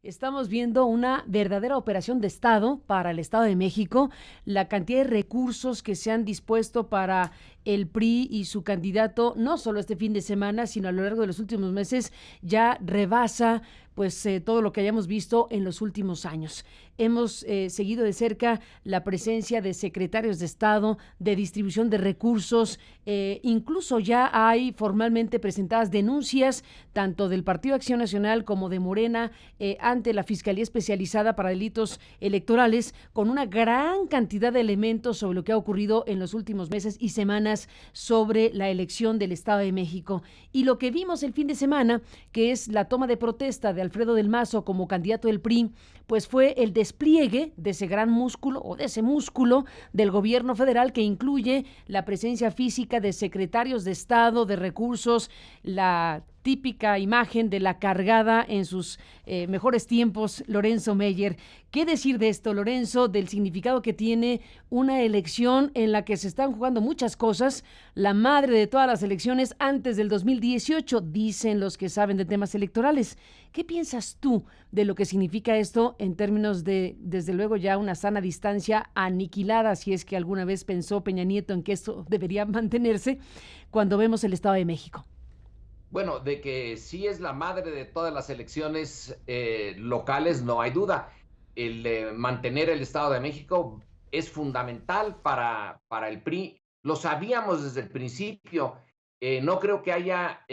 Estamos viendo una verdadera operación de Estado para el Estado de México. La cantidad de recursos que se han dispuesto para el PRI y su candidato, no solo este fin de semana, sino a lo largo de los últimos meses, ya rebasa todo lo que hayamos visto en los últimos años. Hemos seguido de cerca la presencia de secretarios de Estado, de distribución de recursos, incluso ya hay formalmente presentadas denuncias tanto del Partido Acción Nacional como de Morena ante la Fiscalía Especializada para Delitos Electorales, con una gran cantidad de elementos sobre lo que ha ocurrido en los últimos meses y semanas sobre la elección del Estado de México. Y lo que vimos el fin de semana, que es la toma de protesta de Alfredo del Mazo como candidato del PRI, pues fue el despliegue de ese gran músculo o de ese músculo del gobierno federal, que incluye la presencia física de secretarios de Estado, de recursos, la típica imagen de la cargada en sus mejores tiempos, Lorenzo Meyer. ¿Qué decir de esto, Lorenzo, del significado que tiene una elección en la que se están jugando muchas cosas, la madre de todas las elecciones antes del 2018, dicen los que saben de temas electorales? ¿Qué piensas tú de lo que significa esto en términos de, desde luego, ya una sana distancia aniquilada, si es que alguna vez pensó Peña Nieto en que esto debería mantenerse, cuando vemos el Estado de México? Bueno, de que sí es la madre de todas las elecciones locales, no hay duda. El mantener el Estado de México es fundamental para el PRI. Lo sabíamos desde el principio. No creo que haya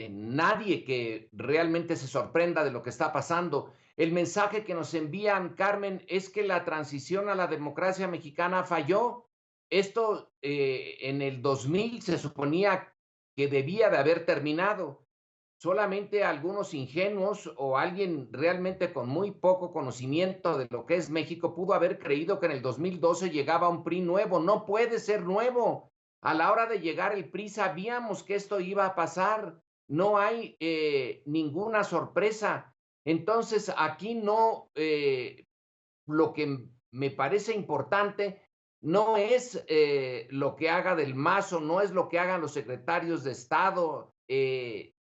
nadie que realmente se sorprenda de lo que está pasando. El mensaje que nos envían, Carmen, es que la transición a la democracia mexicana falló. Esto en el 2000 se suponía que debía de haber terminado. Solamente algunos ingenuos o alguien realmente con muy poco conocimiento de lo que es México pudo haber creído que en el 2012 llegaba un PRI nuevo. No puede ser nuevo. A la hora de llegar el PRI sabíamos que esto iba a pasar. No hay ninguna sorpresa. Entonces, aquí no, lo que me parece importante no es lo que haga Del Mazo, no es lo que hagan los secretarios de Estado,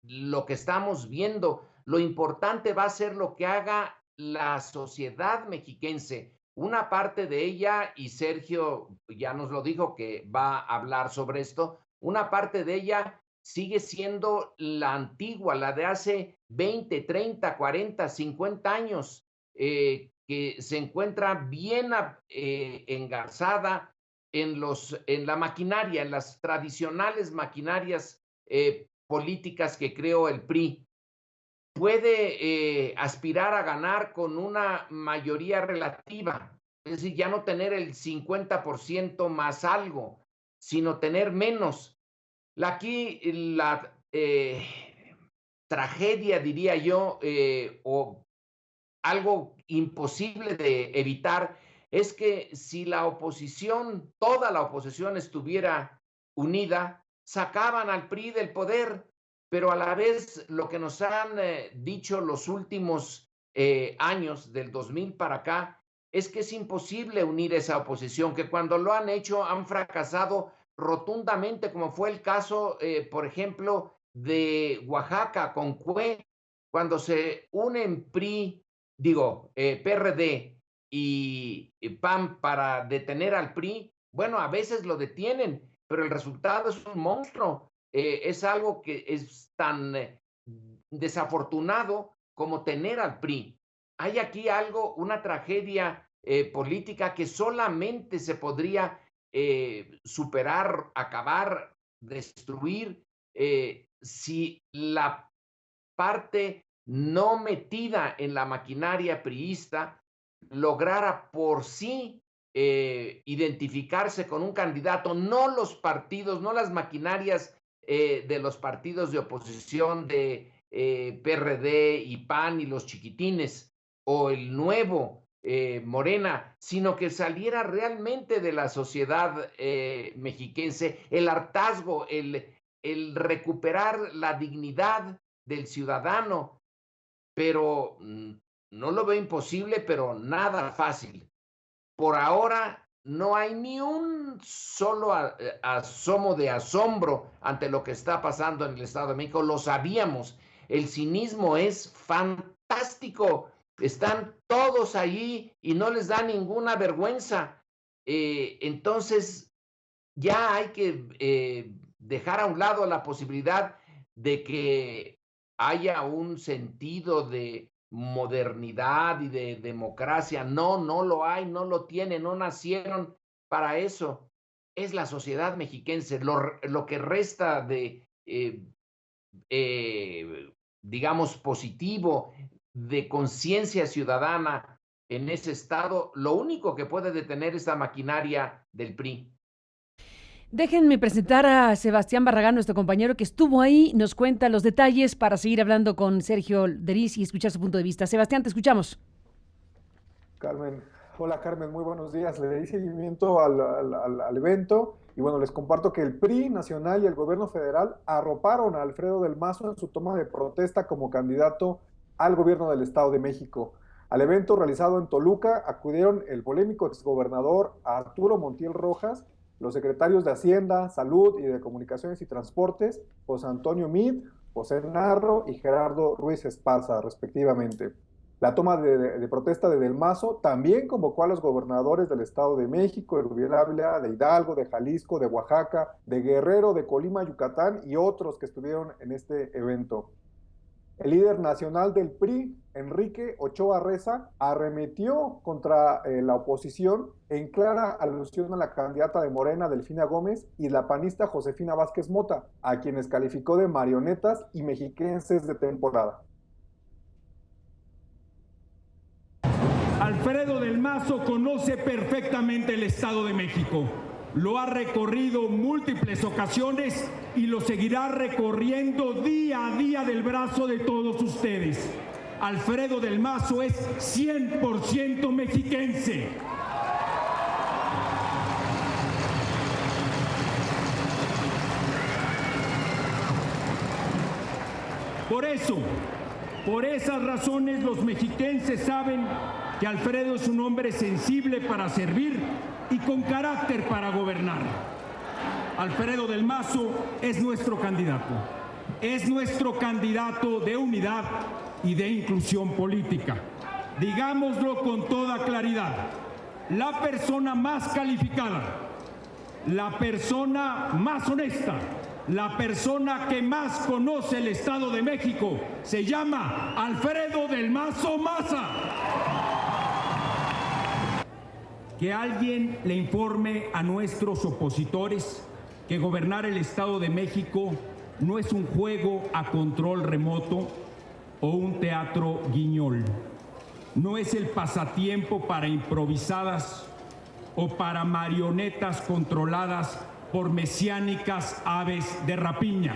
lo que estamos viendo. Lo importante va a ser lo que haga la sociedad mexiquense. Una parte de ella, y Sergio ya nos lo dijo que va a hablar sobre esto, una parte de ella sigue siendo la antigua, la de hace 20, 30, 40, 50 años. Que se encuentra bien engarzada en la maquinaria, en las tradicionales maquinarias políticas que creó el PRI. Puede aspirar a ganar con una mayoría relativa, es decir, ya no tener el 50% más algo, sino tener menos. Aquí la tragedia, diría yo, o algo imposible de evitar, es que si la oposición, toda la oposición estuviera unida, sacaban al PRI del poder, pero a la vez lo que nos han dicho los últimos años, del 2000 para acá, es que es imposible unir esa oposición, que cuando lo han hecho han fracasado rotundamente, como fue el caso, por ejemplo, de Oaxaca con CUE, cuando se unen PRI, digo, PRD y PAN para detener al PRI, bueno, a veces lo detienen, pero el resultado es un monstruo. Es algo que es tan desafortunado como tener al PRI. Hay aquí algo, una tragedia política que solamente se podría superar, acabar, destruir, si la parte no metida en la maquinaria priista lograra por sí identificarse con un candidato, no los partidos, no las maquinarias de los partidos de oposición de PRD y PAN y los chiquitines o el nuevo Morena, sino que saliera realmente de la sociedad mexiquense el hartazgo, el recuperar la dignidad del ciudadano, pero no lo veo imposible, pero nada fácil. Por ahora no hay ni un solo asomo de asombro ante lo que está pasando en el Estado de México. Lo sabíamos. El cinismo es fantástico. Están todos ahí y no les da ninguna vergüenza. Entonces, ya hay que dejar a un lado la posibilidad de que haya un sentido de modernidad y de democracia. No, no lo hay, no lo tienen, no nacieron para eso. Es la sociedad mexiquense, lo que resta de, digamos, positivo, de conciencia ciudadana en ese estado, lo único que puede detener esta maquinaria del PRI. Déjenme presentar a Sebastián Barragán, nuestro compañero que estuvo ahí, nos cuenta los detalles para seguir hablando con Sergio Deris y escuchar su punto de vista. Sebastián, te escuchamos. Carmen, hola Carmen, muy buenos días. Le di seguimiento al evento y bueno, les comparto que el PRI nacional y el gobierno federal arroparon a Alfredo del Mazo en su toma de protesta como candidato al gobierno del Estado de México. Al evento realizado en Toluca acudieron el polémico exgobernador Arturo Montiel Rojas, los secretarios de Hacienda, Salud y de Comunicaciones y Transportes, José Antonio Meade, José Narro y Gerardo Ruiz Esparza, respectivamente. La toma de protesta de Del Mazo también convocó a los gobernadores del Estado de México, de Rubén Ávila, de Hidalgo, de Jalisco, de Oaxaca, de Guerrero, de Colima, Yucatán y otros que estuvieron en este evento. El líder nacional del PRI, Enrique Ochoa Reza, arremetió contra la oposición en clara alusión a la candidata de Morena, Delfina Gómez, y la panista Josefina Vázquez Mota, a quienes calificó de marionetas y mexiquenses de temporada. Alfredo del Mazo conoce perfectamente el Estado de México. Lo ha recorrido múltiples ocasiones y lo seguirá recorriendo día a día del brazo de todos ustedes. Alfredo del Mazo es 100% mexiquense. Por esas razones, los mexiquenses saben que Alfredo es un hombre sensible para servir y con carácter para gobernar. Alfredo del Mazo es nuestro candidato de unidad y de inclusión política. Digámoslo con toda claridad, la persona más calificada, la persona más honesta, la persona que más conoce el Estado de México se llama Alfredo del Mazo Maza. Que alguien le informe a nuestros opositores que gobernar el Estado de México no es un juego a control remoto o un teatro guiñol. No es el pasatiempo para improvisadas o para marionetas controladas por mesiánicas aves de rapiña.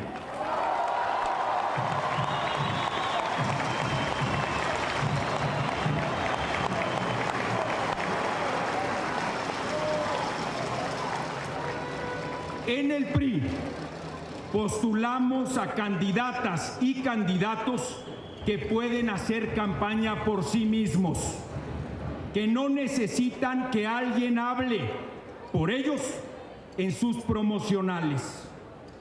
En el PRI postulamos a candidatas y candidatos que pueden hacer campaña por sí mismos, que no necesitan que alguien hable por ellos en sus promocionales.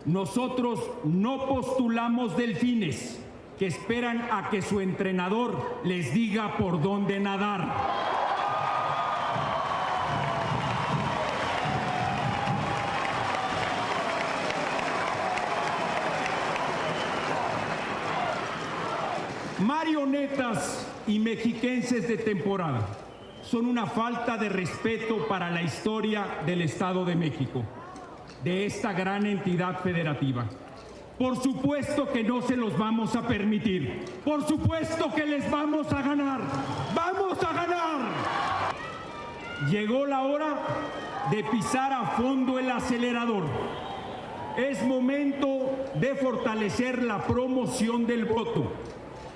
Nosotros no postulamos delfines que esperan a que su entrenador les diga por dónde nadar. Marionetas y mexiquenses de temporada son una falta de respeto para la historia del Estado de México, de esta gran entidad federativa. Por supuesto que no se los vamos a permitir. Por supuesto que les vamos a ganar. ¡Vamos a ganar! Llegó la hora de pisar a fondo el acelerador. Es momento de fortalecer la promoción del voto.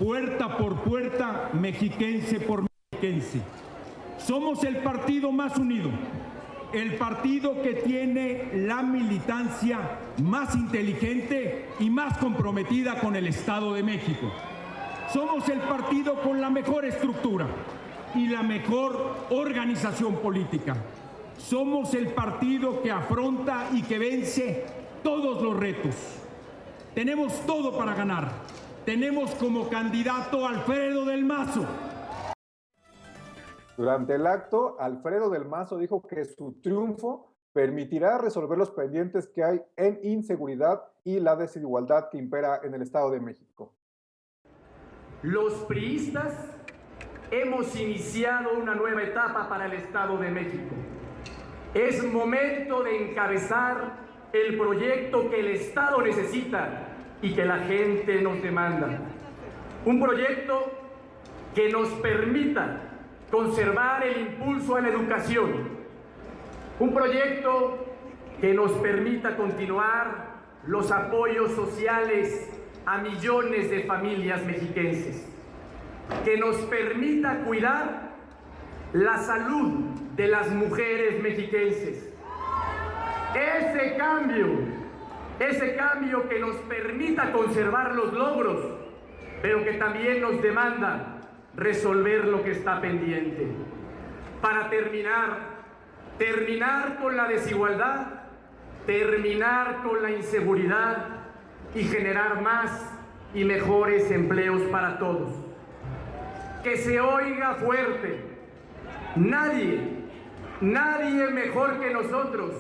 Puerta por puerta, mexiquense por mexiquense. Somos el partido más unido, el partido que tiene la militancia más inteligente y más comprometida con el Estado de México. Somos el partido con la mejor estructura y la mejor organización política. Somos el partido que afronta y que vence todos los retos. Tenemos todo para ganar. Tenemos como candidato a Alfredo del Mazo. Durante el acto, Alfredo del Mazo dijo que su triunfo permitirá resolver los pendientes que hay en inseguridad y la desigualdad que impera en el Estado de México. Los priistas hemos iniciado una nueva etapa para el Estado de México. Es momento de encabezar el proyecto que el Estado necesita y que la gente nos demanda. Un proyecto que nos permita conservar el impulso a la educación. Un proyecto que nos permita continuar los apoyos sociales a millones de familias mexiquenses. Que nos permita cuidar la salud de las mujeres mexiquenses. Ese cambio que nos permita conservar los logros, pero que también nos demanda resolver lo que está pendiente. Para terminar con la desigualdad, terminar con la inseguridad y generar más y mejores empleos para todos. Que se oiga fuerte. Nadie mejor que nosotros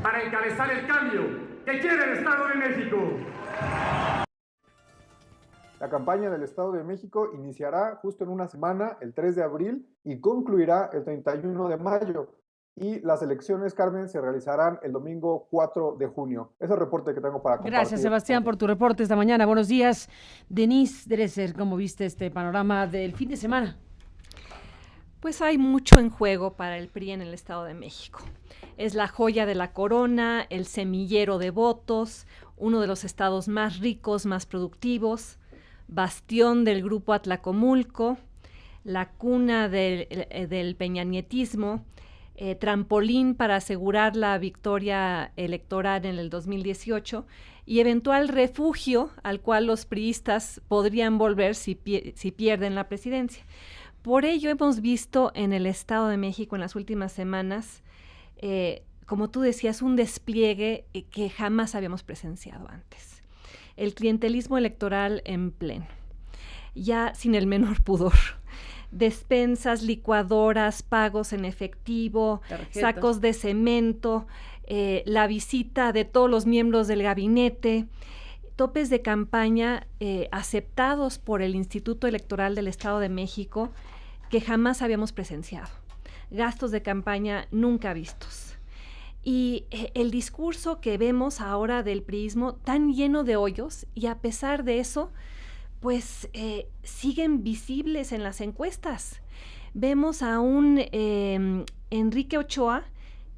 para encabezar el cambio que quiere el Estado de México. La campaña del Estado de México iniciará justo en una semana, el 3 de abril, y concluirá el 31 de mayo. Y las elecciones, Carmen, se realizarán el domingo 4 de junio. Ese es el reporte que tengo para compartir. Gracias, Sebastián, por tu reporte esta mañana. Buenos días. Denise Dresser, ¿cómo viste este panorama del fin de semana? Pues hay mucho en juego para el PRI en el Estado de México. Es la joya de la corona, el semillero de votos, uno de los estados más ricos, más productivos, bastión del grupo Atlacomulco, la cuna del peñanietismo, trampolín para asegurar la victoria electoral en el 2018 y eventual refugio al cual los priistas podrían volver si pierden la presidencia. Por ello hemos visto en el Estado de México en las últimas semanas, como tú decías, un despliegue que jamás habíamos presenciado antes. El clientelismo electoral en pleno, ya sin el menor pudor. Despensas, licuadoras, pagos en efectivo, tarjetas, sacos de cemento, la visita de todos los miembros del gabinete, topes de campaña aceptados por el Instituto Electoral del Estado de México que jamás habíamos presenciado, gastos de campaña nunca vistos. Y el discurso que vemos ahora del priismo tan lleno de hoyos y a pesar de eso, pues siguen visibles en las encuestas. Vemos a un Enrique Ochoa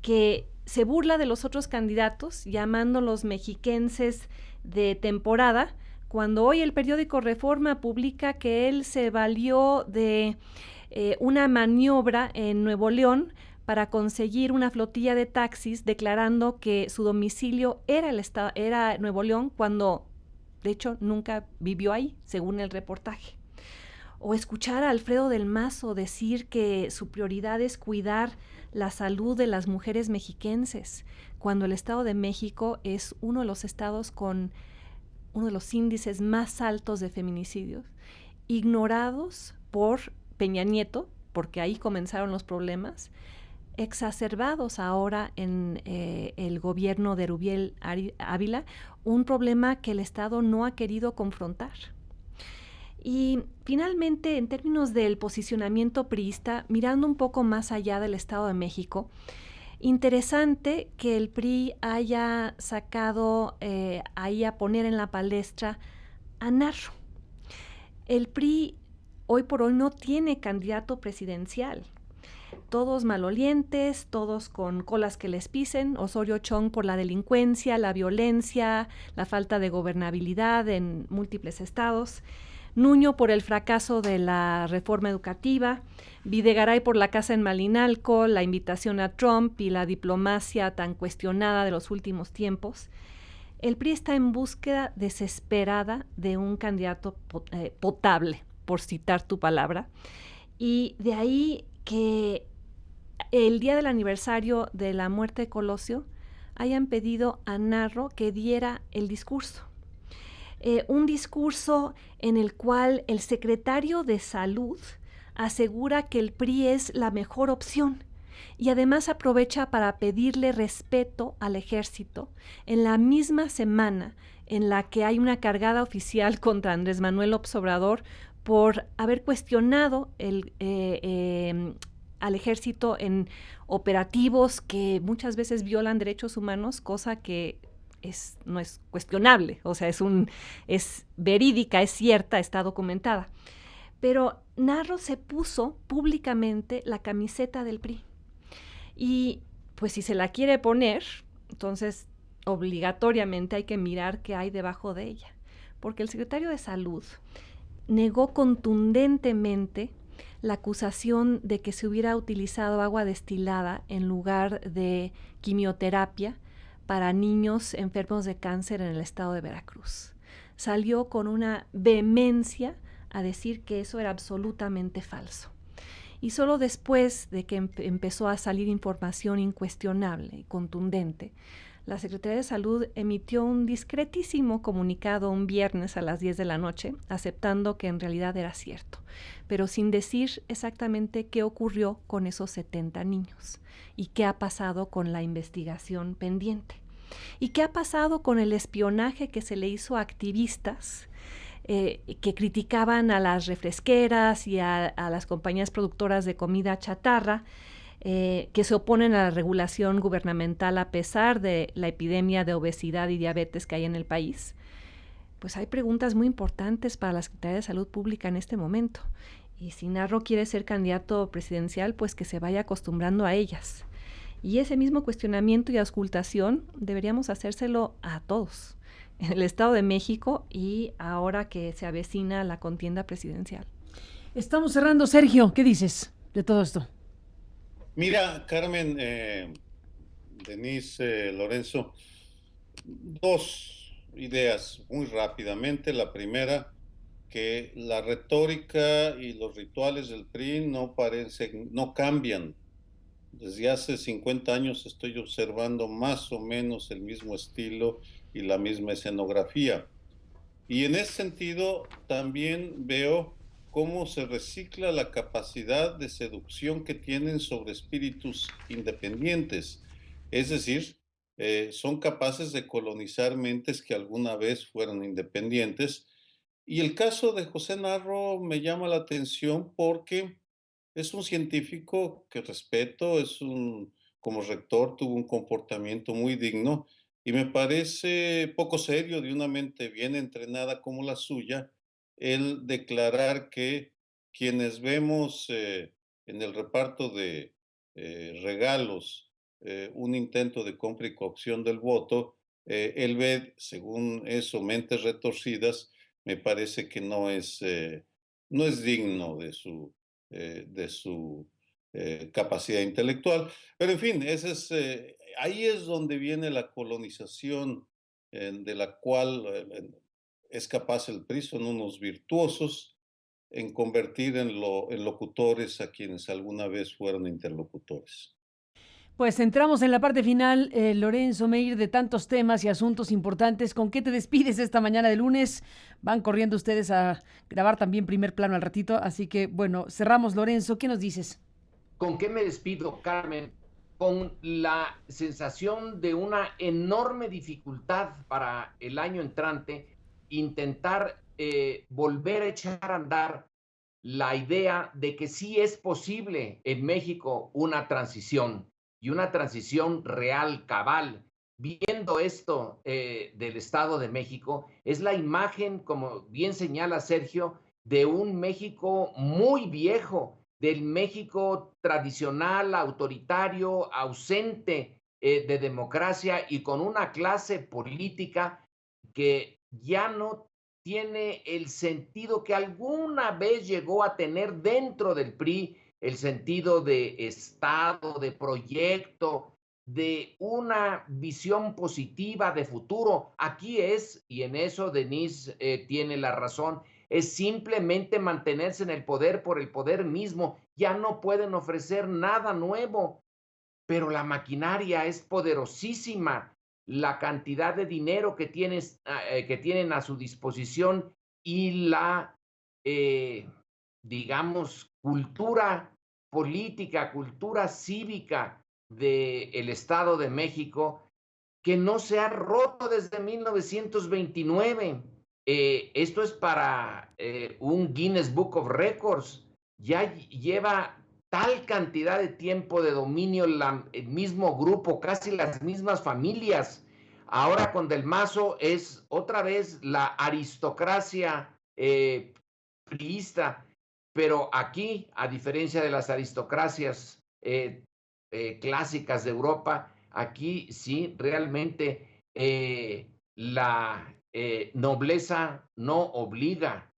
que se burla de los otros candidatos, llamándolos mexiquenses de temporada, cuando hoy el periódico Reforma publica que él se valió de una maniobra en Nuevo León para conseguir una flotilla de taxis, declarando que su domicilio era Nuevo León, cuando de hecho nunca vivió ahí, según el reportaje. O escuchar a Alfredo del Mazo decir que su prioridad es cuidar la salud de las mujeres mexiquenses, cuando el Estado de México es uno de los estados con uno de los índices más altos de feminicidios, ignorados por Peña Nieto, porque ahí comenzaron los problemas, exacerbados ahora en el gobierno de Rubiel Ávila, un problema que el Estado no ha querido confrontar. Y finalmente, en términos del posicionamiento priista, mirando un poco más allá del Estado de México, interesante que el PRI haya sacado ahí a poner en la palestra a Narro. El PRI hoy por hoy no tiene candidato presidencial. Todos malolientes, todos con colas que les pisen. Osorio Chong por la delincuencia, la violencia, la falta de gobernabilidad en múltiples estados. Nuño por el fracaso de la reforma educativa. Videgaray por la casa en Malinalco, la invitación a Trump y la diplomacia tan cuestionada de los últimos tiempos. El PRI está en búsqueda desesperada de un candidato potable, por citar tu palabra. Y de ahí que el día del aniversario de la muerte de Colosio hayan pedido a Narro que diera el discurso. Un discurso en el cual el secretario de Salud asegura que el PRI es la mejor opción y además aprovecha para pedirle respeto al ejército en la misma semana en la que hay una cargada oficial contra Andrés Manuel López Obrador por haber cuestionado al ejército en operativos que muchas veces violan derechos humanos, cosa que no es cuestionable, o sea, es verídica, es cierta, está documentada. Pero Narro se puso públicamente la camiseta del PRI. Y pues si se la quiere poner, entonces obligatoriamente hay que mirar qué hay debajo de ella. Porque el secretario de Salud negó contundentemente la acusación de que se hubiera utilizado agua destilada en lugar de quimioterapia para niños enfermos de cáncer en el estado de Veracruz. Salió con una vehemencia a decir que eso era absolutamente falso. Y solo después de que empezó a salir información incuestionable y contundente, la Secretaría de Salud emitió un discretísimo comunicado un viernes a las 10 de la noche, aceptando que en realidad era cierto, pero sin decir exactamente qué ocurrió con esos 70 niños y qué ha pasado con la investigación pendiente. ¿Y qué ha pasado con el espionaje que se le hizo a activistas que criticaban a las refresqueras y a las compañías productoras de comida chatarra, que se oponen a la regulación gubernamental a pesar de la epidemia de obesidad y diabetes que hay en el país? Pues hay preguntas muy importantes para la Secretaría de Salud Pública en este momento. Y si Narro quiere ser candidato presidencial, pues que se vaya acostumbrando a ellas. Y ese mismo cuestionamiento y auscultación deberíamos hacérselo a todos, en el Estado de México y ahora que se avecina la contienda presidencial. Estamos cerrando, Sergio, ¿qué dices de todo esto? Mira, Carmen, Denise, Lorenzo, dos ideas muy rápidamente. La primera, que la retórica y los rituales del PRI no cambian. Desde hace 50 años estoy observando más o menos el mismo estilo y la misma escenografía. Y en ese sentido también veo cómo se recicla la capacidad de seducción que tienen sobre espíritus independientes. Es decir, son capaces de colonizar mentes que alguna vez fueron independientes. Y el caso de José Narro me llama la atención porque es un científico que respeto, como rector tuvo un comportamiento muy digno y me parece poco serio de una mente bien entrenada como la suya el declarar que quienes vemos en el reparto de regalos un intento de compra y coacción del voto, él ve, según eso, mentes retorcidas, me parece que no es digno de su capacidad intelectual. Pero en fin, ahí es donde viene la colonización de la cual es capaz el PRI, son unos virtuosos en convertir en locutores a quienes alguna vez fueron interlocutores. Pues entramos en la parte final, Lorenzo Meir, de tantos temas y asuntos importantes. ¿Con qué te despides esta mañana de lunes? Van corriendo ustedes a grabar también Primer Plano al ratito, así que bueno, cerramos, Lorenzo. ¿Qué nos dices? ¿Con qué me despido, Carmen? Con la sensación de una enorme dificultad para el año entrante, intentar volver a echar a andar la idea de que sí es posible en México una transición y una transición real, cabal. Viendo esto del Estado de México, es la imagen, como bien señala Sergio, de un México muy viejo, del México tradicional, autoritario, ausente de democracia y con una clase política que ya no tiene el sentido que alguna vez llegó a tener dentro del PRI, el sentido de Estado, de proyecto, de una visión positiva de futuro. Aquí es, y en eso Denise tiene la razón, es simplemente mantenerse en el poder por el poder mismo. Ya no pueden ofrecer nada nuevo, pero la maquinaria es poderosísima. La cantidad de dinero que tienen a su disposición y digamos, cultura política, cultura cívica del Estado de México que no se ha roto desde 1929. Esto es para un Guinness Book of Records. Ya lleva tal cantidad de tiempo de dominio el mismo grupo, casi las mismas familias. Ahora con Del Mazo es otra vez la aristocracia priista, pero aquí, a diferencia de las aristocracias clásicas de Europa, aquí sí realmente la nobleza no obliga.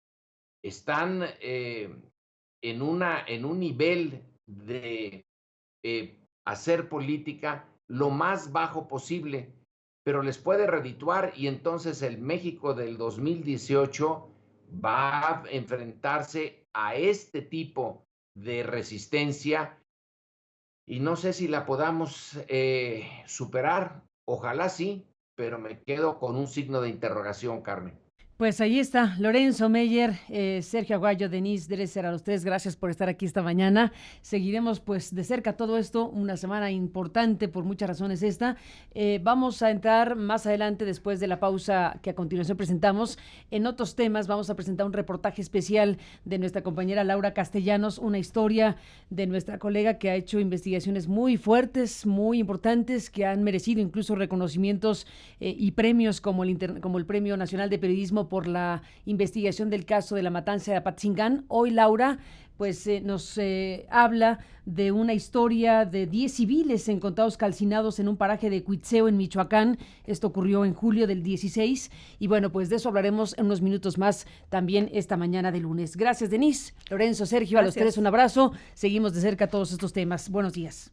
Están en un nivel de hacer política lo más bajo posible, pero les puede redituar, y entonces el México del 2018 va a enfrentarse a este tipo de resistencia y no sé si la podamos superar. Ojalá sí, pero me quedo con un signo de interrogación, Carmen. Pues ahí está, Lorenzo Meyer, Sergio Aguayo, Denise Dresser, a los tres, gracias por estar aquí esta mañana. Seguiremos pues de cerca todo esto, una semana importante por muchas razones esta. Vamos a entrar más adelante, después de la pausa que a continuación presentamos, en otros temas. Vamos a presentar un reportaje especial de nuestra compañera Laura Castellanos, una historia de nuestra colega que ha hecho investigaciones muy fuertes, muy importantes, que han merecido incluso reconocimientos y premios como el Premio Nacional de Periodismo por la investigación del caso de la matanza de Apatzingán. Hoy Laura pues nos habla de una historia de 10 civiles encontrados calcinados en un paraje de Cuitzeo en Michoacán. Esto ocurrió en julio del 16 y bueno, pues de eso hablaremos en unos minutos más también esta mañana de lunes. Gracias, Denise, Lorenzo, Sergio, gracias. A los tres un abrazo. Seguimos de cerca todos estos temas. Buenos días.